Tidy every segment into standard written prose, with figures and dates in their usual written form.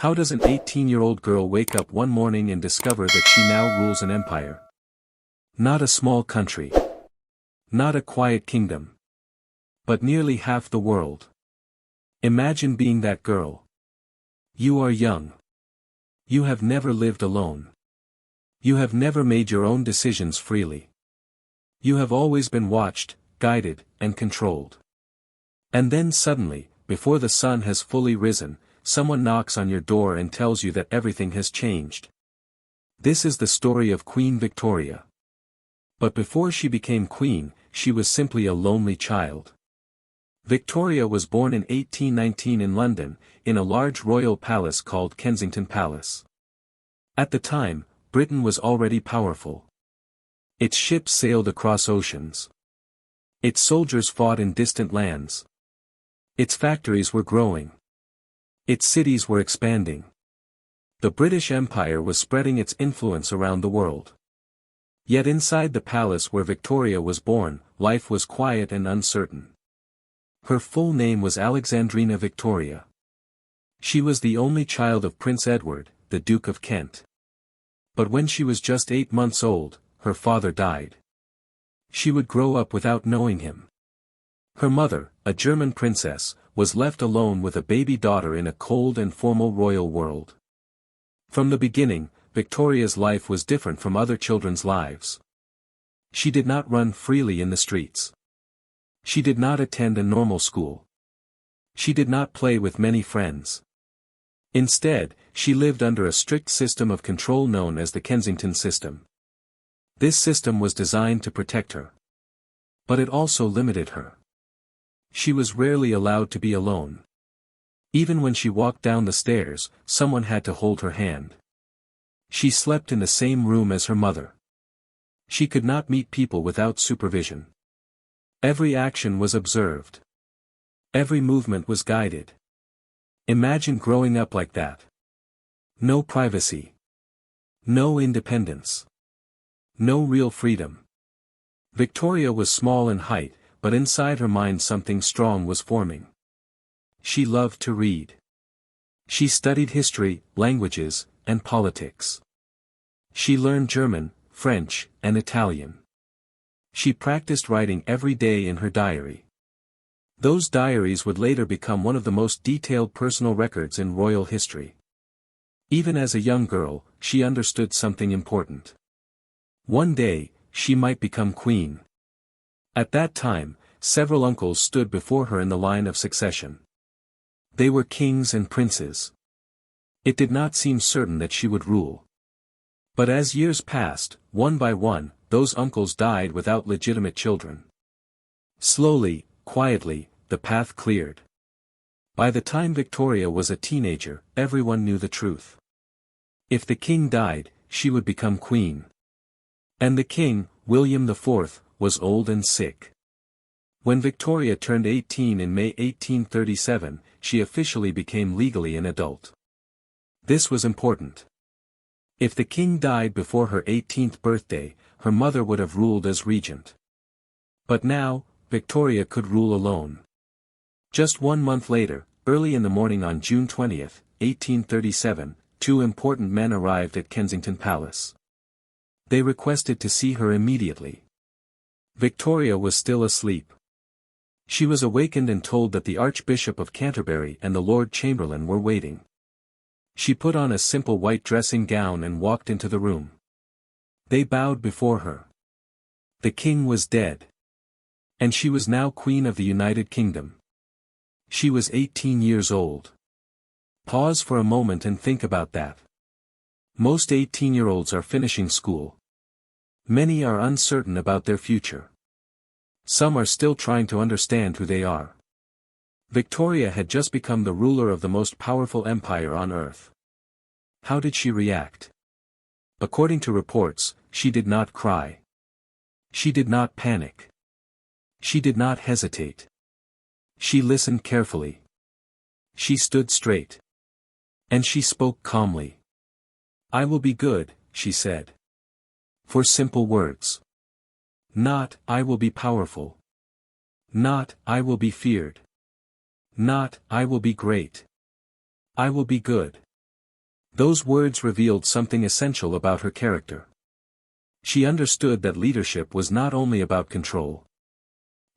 How does an 18-year-old girl wake up one morning and discover that she now rules an empire? Not a small country. Not a quiet kingdom. But nearly half the world. Imagine being that girl. You are young. You have never lived alone. You have never made your own decisions freely. You have always been watched, guided, and controlled. And then suddenly, before the sun has fully risen, someone knocks on your door and tells you that everything has changed. This is the story of Queen Victoria. But before she became queen, she was simply a lonely child. Victoria was born in 1819 in London, in a large royal palace called Kensington Palace. At the time, Britain was already powerful. Its ships sailed across oceans. Its soldiers fought in distant lands. Its factories were growing. Its cities were expanding. The British Empire was spreading its influence around the world. Yet inside the palace where Victoria was born, life was quiet and uncertain. Her full name was Alexandrina Victoria. She was the only child of Prince Edward, the Duke of Kent. But when she was just 8 months old, her father died. She would grow up without knowing him. Her mother, a German princess, was left alone with a baby daughter in a cold and formal royal world. From the beginning, Victoria's life was different from other children's lives. She did not run freely in the streets. She did not attend a normal school. She did not play with many friends. Instead, she lived under a strict system of control known as the Kensington system. This system was designed to protect her. But it also limited her. She was rarely allowed to be alone. Even when she walked down the stairs, someone had to hold her hand. She slept in the same room as her mother. She could not meet people without supervision. Every action was observed. Every movement was guided. Imagine growing up like that. No privacy. No independence. No real freedom. Victoria was small in height, but inside her mind something strong was forming. She loved to read. She studied history, languages, and politics. She learned German, French, and Italian. She practiced writing every day in her diary. Those diaries would later become one of the most detailed personal records in royal history. Even as a young girl, she understood something important. One day, she might become queen. At that time, several uncles stood before her in the line of succession. They were kings and princes. It did not seem certain that she would rule. But as years passed, one by one, those uncles died without legitimate children. Slowly, quietly, the path cleared. By the time Victoria was a teenager, everyone knew the truth. If the king died, she would become queen. And the king, William IV, was old and sick. When Victoria turned 18 in May 1837, she officially became legally an adult. This was important. If the king died before her 18th birthday, her mother would have ruled as regent. But now, Victoria could rule alone. Just 1 month later, early in the morning on June 20, 1837, 2 important men arrived at Kensington Palace. They requested to see her immediately. Victoria was still asleep. She was awakened and told that the Archbishop of Canterbury and the Lord Chamberlain were waiting. She put on a simple white dressing gown and walked into the room. They bowed before her. The king was dead. And she was now Queen of the United Kingdom. She was 18 years old. Pause for a moment and think about that. Most 18-year-olds are finishing school. Many are uncertain about their future. Some are still trying to understand who they are. Victoria had just become the ruler of the most powerful empire on earth. How did she react? According to reports, she did not cry. She did not panic. She did not hesitate. She listened carefully. She stood straight. And she spoke calmly. "I will be good," she said. 4 simple words. Not, "I will be powerful." Not, "I will be feared." Not, "I will be great." I will be good. Those words revealed something essential about her character. She understood that leadership was not only about control.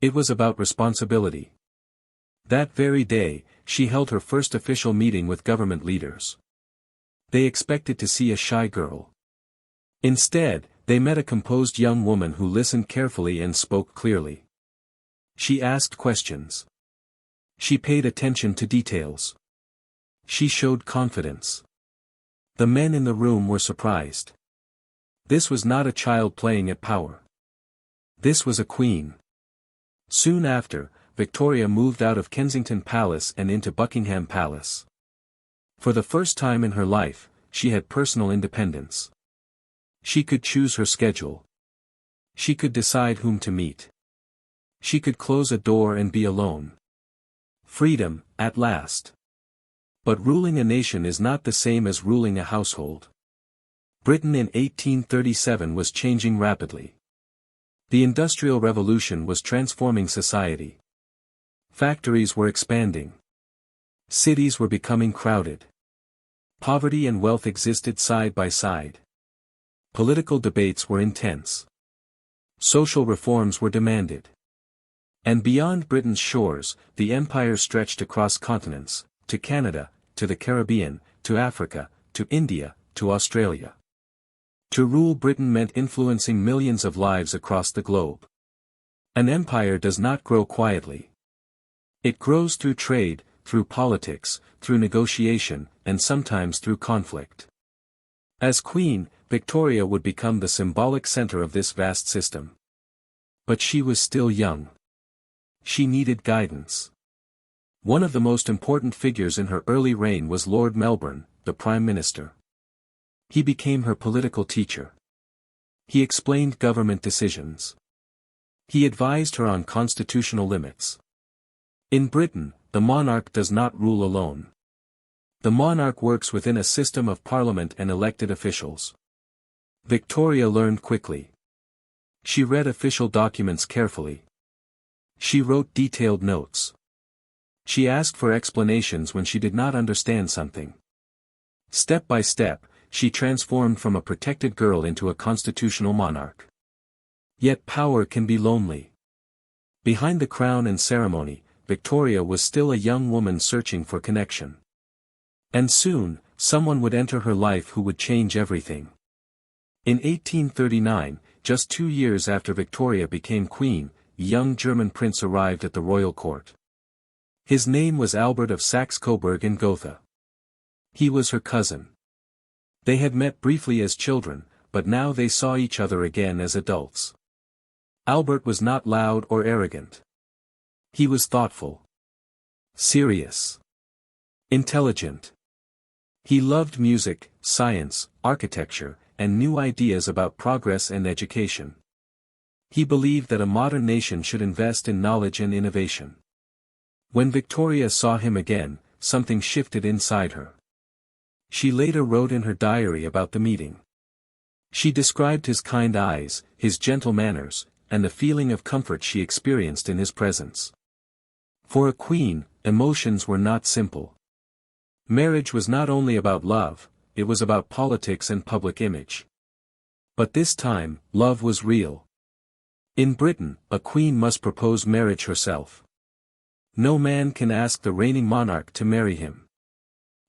It was about responsibility. That very day, she held her first official meeting with government leaders. They expected to see a shy girl. Instead, they met a composed young woman who listened carefully and spoke clearly. She asked questions. She paid attention to details. She showed confidence. The men in the room were surprised. This was not a child playing at power. This was a queen. Soon after, Victoria moved out of Kensington Palace and into Buckingham Palace. For the first time in her life, she had personal independence. She could choose her schedule. She could decide whom to meet. She could close a door and be alone. Freedom, at last. But ruling a nation is not the same as ruling a household. Britain in 1837 was changing rapidly. The Industrial Revolution was transforming society. Factories were expanding. Cities were becoming crowded. Poverty and wealth existed side by side. Political debates were intense. Social reforms were demanded. And beyond Britain's shores, the empire stretched across continents, to Canada, to the Caribbean, to Africa, to India, to Australia. To rule Britain meant influencing millions of lives across the globe. An empire does not grow quietly. It grows through trade, through politics, through negotiation, and sometimes through conflict. As queen, Victoria would become the symbolic center of this vast system. But she was still young. She needed guidance. One of the most important figures in her early reign was Lord Melbourne, the Prime Minister. He became her political teacher. He explained government decisions. He advised her on constitutional limits. In Britain, the monarch does not rule alone. The monarch works within a system of parliament and elected officials. Victoria learned quickly. She read official documents carefully. She wrote detailed notes. She asked for explanations when she did not understand something. Step by step, she transformed from a protected girl into a constitutional monarch. Yet power can be lonely. Behind the crown and ceremony, Victoria was still a young woman searching for connection. And soon, someone would enter her life who would change everything. In 1839, just 2 years after Victoria became queen, a young German prince arrived at the royal court. His name was Albert of Saxe-Coburg and Gotha. He was her cousin. They had met briefly as children, but now they saw each other again as adults. Albert was not loud or arrogant. He was thoughtful. Serious. Intelligent. He loved music, science, architecture, and new ideas about progress and education. He believed that a modern nation should invest in knowledge and innovation. When Victoria saw him again, something shifted inside her. She later wrote in her diary about the meeting. She described his kind eyes, his gentle manners, and the feeling of comfort she experienced in his presence. For a queen, emotions were not simple. Marriage was not only about love, it was about politics and public image. But this time, love was real. In Britain, a queen must propose marriage herself. No man can ask the reigning monarch to marry him.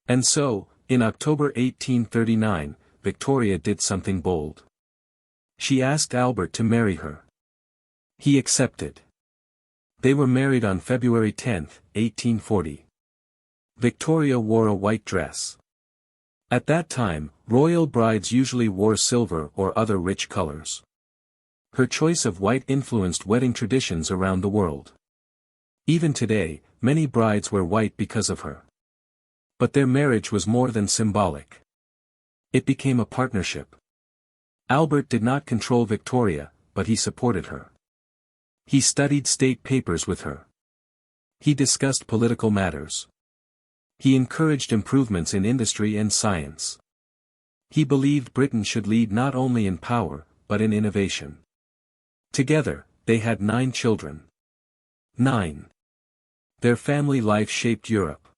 And so, in October 1839, Victoria did something bold. She asked Albert to marry her. He accepted. They were married on February 10, 1840. Victoria wore a white dress. At that time, royal brides usually wore silver or other rich colors. Her choice of white influenced wedding traditions around the world. Even today, many brides wear white because of her. But their marriage was more than symbolic. It became a partnership. Albert did not control Victoria, but he supported her. He studied state papers with her. He discussed political matters. He encouraged improvements in industry and science. He believed Britain should lead not only in power, but in innovation. Together, they had 9 children. 9. Their family life shaped Europe.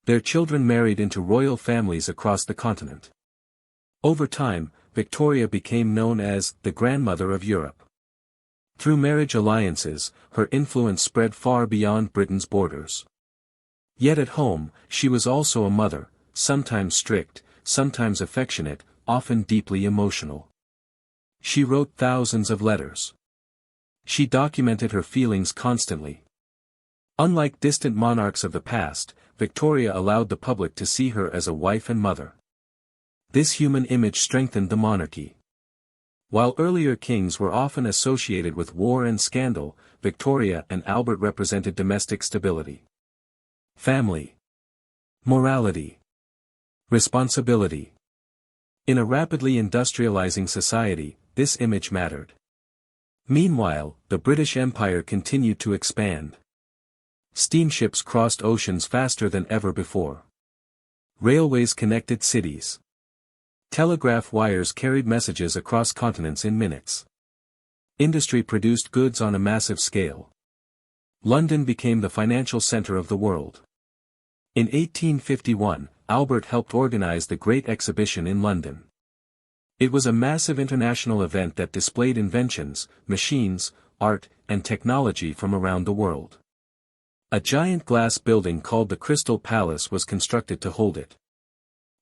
Their children married into royal families across the continent. Over time, Victoria became known as the grandmother of Europe. Through marriage alliances, her influence spread far beyond Britain's borders. Yet at home, she was also a mother, sometimes strict, sometimes affectionate, often deeply emotional. She wrote thousands of letters. She documented her feelings constantly. Unlike distant monarchs of the past, Victoria allowed the public to see her as a wife and mother. This human image strengthened the monarchy. While earlier kings were often associated with war and scandal, Victoria and Albert represented domestic stability. Family. Morality. Responsibility. In a rapidly industrializing society, this image mattered. Meanwhile, the British Empire continued to expand. Steamships crossed oceans faster than ever before. Railways connected cities. Telegraph wires carried messages across continents in minutes. Industry produced goods on a massive scale. London became the financial center of the world. In 1851, Albert helped organize the Great Exhibition in London. It was a massive international event that displayed inventions, machines, art, and technology from around the world. A giant glass building called the Crystal Palace was constructed to hold it.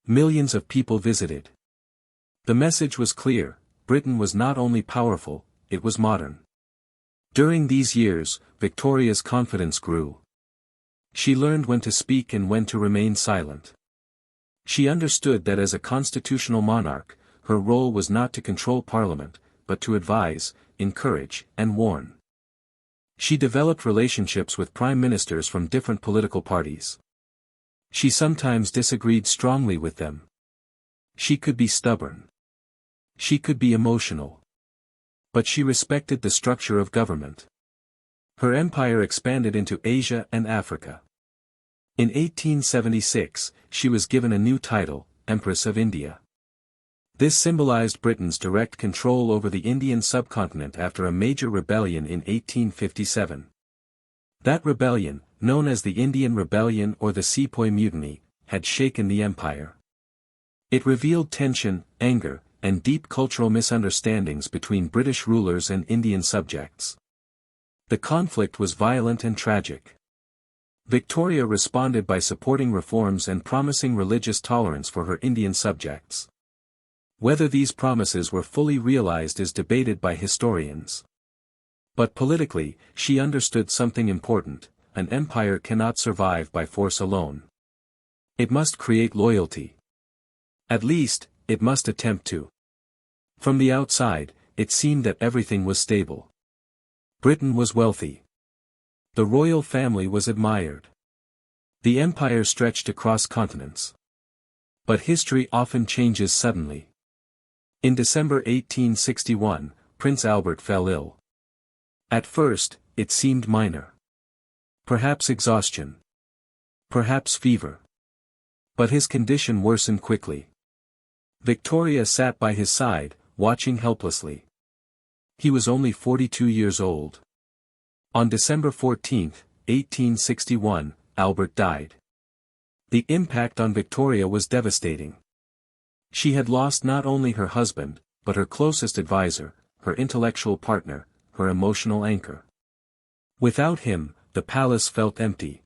Millions of people visited. The message was clear: Britain was not only powerful, it was modern. During these years, Victoria's confidence grew. She learned when to speak and when to remain silent. She understood that as a constitutional monarch, her role was not to control Parliament, but to advise, encourage, and warn. She developed relationships with prime ministers from different political parties. She sometimes disagreed strongly with them. She could be stubborn. She could be emotional. But she respected the structure of government. Her empire expanded into Asia and Africa. In 1876, she was given a new title, Empress of India. This symbolized Britain's direct control over the Indian subcontinent after a major rebellion in 1857. That rebellion, known as the Indian Rebellion or the Sepoy Mutiny, had shaken the empire. It revealed tension, anger, and deep cultural misunderstandings between British rulers and Indian subjects. The conflict was violent and tragic. Victoria responded by supporting reforms and promising religious tolerance for her Indian subjects. Whether these promises were fully realized is debated by historians. But politically, she understood something important: an empire cannot survive by force alone. It must create loyalty. At least, it must attempt to. From the outside, it seemed that everything was stable. Britain was wealthy. The royal family was admired. The empire stretched across continents. But history often changes suddenly. In December 1861, Prince Albert fell ill. At first, it seemed minor. Perhaps exhaustion. Perhaps fever. But his condition worsened quickly. Victoria sat by his side, watching helplessly. He was only 42 years old. On December 14, 1861, Albert died. The impact on Victoria was devastating. She had lost not only her husband, but her closest advisor, her intellectual partner, her emotional anchor. Without him, the palace felt empty.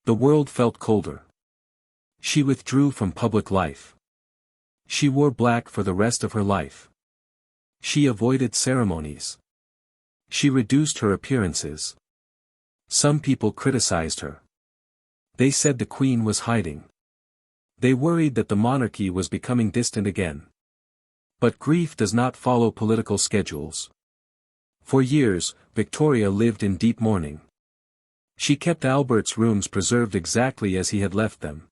The world felt colder. She withdrew from public life. She wore black for the rest of her life. She avoided ceremonies. She reduced her appearances. Some people criticized her. They said the queen was hiding. They worried that the monarchy was becoming distant again. But grief does not follow political schedules. For years, Victoria lived in deep mourning. She kept Albert's rooms preserved exactly as he had left them.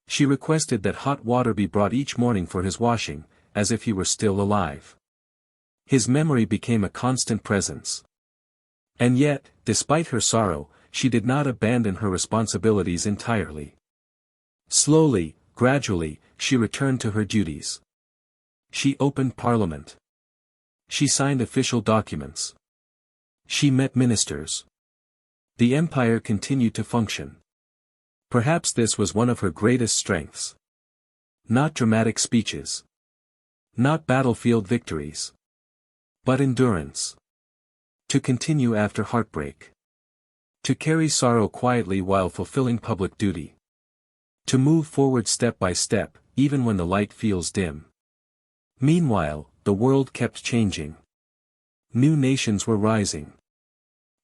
She requested that hot water be brought each morning for his washing, as if he were still alive. His memory became a constant presence. And yet, despite her sorrow, she did not abandon her responsibilities entirely. Slowly, gradually, she returned to her duties. She opened Parliament. She signed official documents. She met ministers. The empire continued to function. Perhaps this was one of her greatest strengths. Not dramatic speeches. Not battlefield victories. But endurance. To continue after heartbreak. To carry sorrow quietly while fulfilling public duty. To move forward step by step, even when the light feels dim. Meanwhile, the world kept changing. New nations were rising.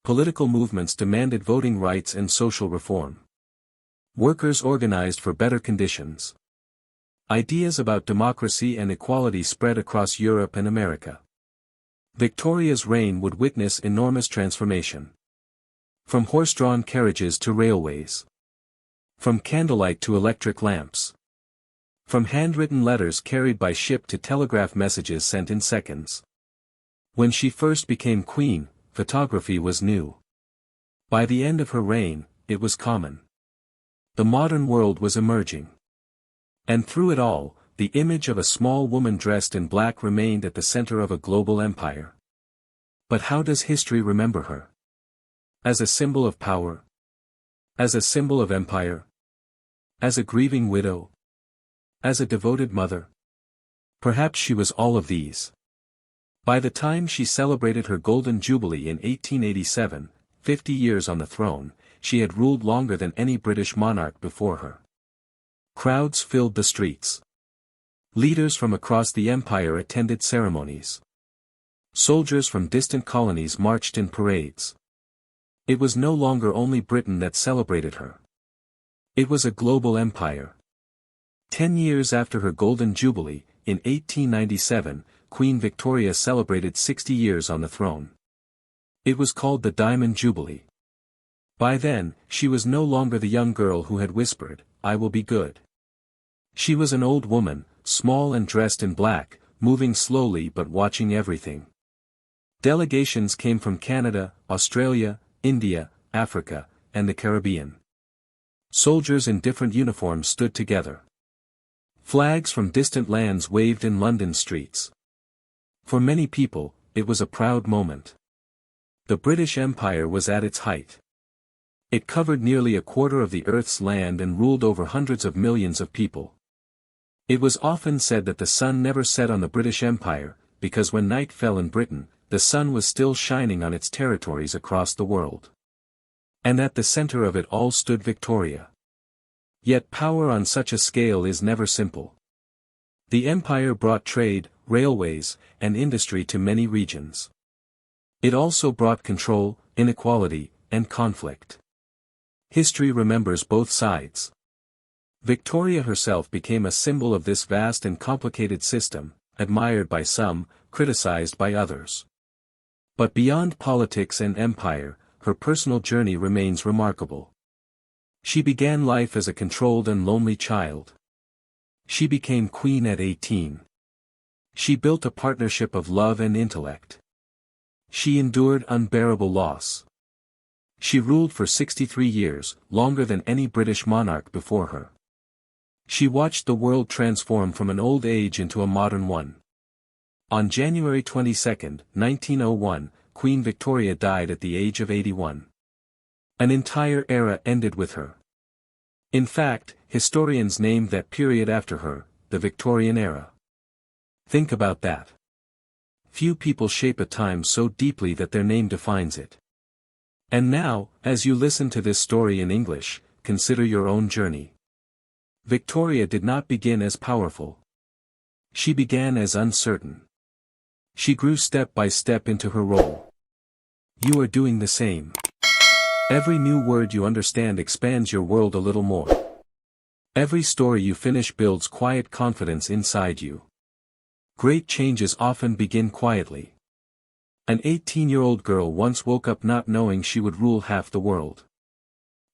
Political movements demanded voting rights and social reform. Workers organized for better conditions. Ideas about democracy and equality spread across Europe and America. Victoria's reign would witness enormous transformation. From horse-drawn carriages to railways. From candlelight to electric lamps. From handwritten letters carried by ship to telegraph messages sent in seconds. When she first became queen, photography was new. By the end of her reign, it was common. The modern world was emerging. And through it all, the image of a small woman dressed in black remained at the center of a global empire. But how does history remember her? As a symbol of power? As a symbol of empire? As a grieving widow? As a devoted mother? Perhaps she was all of these. By the time she celebrated her Golden Jubilee in 1887, 50 years on the throne, she had ruled longer than any British monarch before her. Crowds filled the streets. Leaders from across the empire attended ceremonies. Soldiers from distant colonies marched in parades. It was no longer only Britain that celebrated her. It was a global empire. 10 years after her Golden Jubilee, in 1897, Queen Victoria celebrated 60 years on the throne. It was called the Diamond Jubilee. By then, she was no longer the young girl who had whispered, "I will be good." She was an old woman, small and dressed in black, moving slowly but watching everything. Delegations came from Canada, Australia, India, Africa, and the Caribbean. Soldiers in different uniforms stood together. Flags from distant lands waved in London streets. For many people, it was a proud moment. The British Empire was at its height. It covered nearly a quarter of the Earth's land and ruled over hundreds of millions of people. It was often said that the sun never set on the British Empire, because when night fell in Britain, the sun was still shining on its territories across the world. And at the center of it all stood Victoria. Yet power on such a scale is never simple. The empire brought trade, railways, and industry to many regions. It also brought control, inequality, and conflict. History remembers both sides. Victoria herself became a symbol of this vast and complicated system, admired by some, criticized by others. But beyond politics and empire, her personal journey remains remarkable. She began life as a controlled and lonely child. She became queen at 18. She built a partnership of love and intellect. She endured unbearable loss. She ruled for 63 years, longer than any British monarch before her. She watched the world transform from an old age into a modern one. On January 22, 1901, Queen Victoria died at the age of 81. An entire era ended with her. In fact, historians named that period after her, the Victorian era. Think about that. Few people shape a time so deeply that their name defines it. And now, as you listen to this story in English, consider your own journey. Victoria did not begin as powerful. She began as uncertain. She grew step by step into her role. You are doing the same. Every new word you understand expands your world a little more. Every story you finish builds quiet confidence inside you. Great changes often begin quietly. An 18-year-old girl once woke up not knowing she would rule half the world.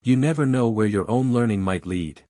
You never know where your own learning might lead.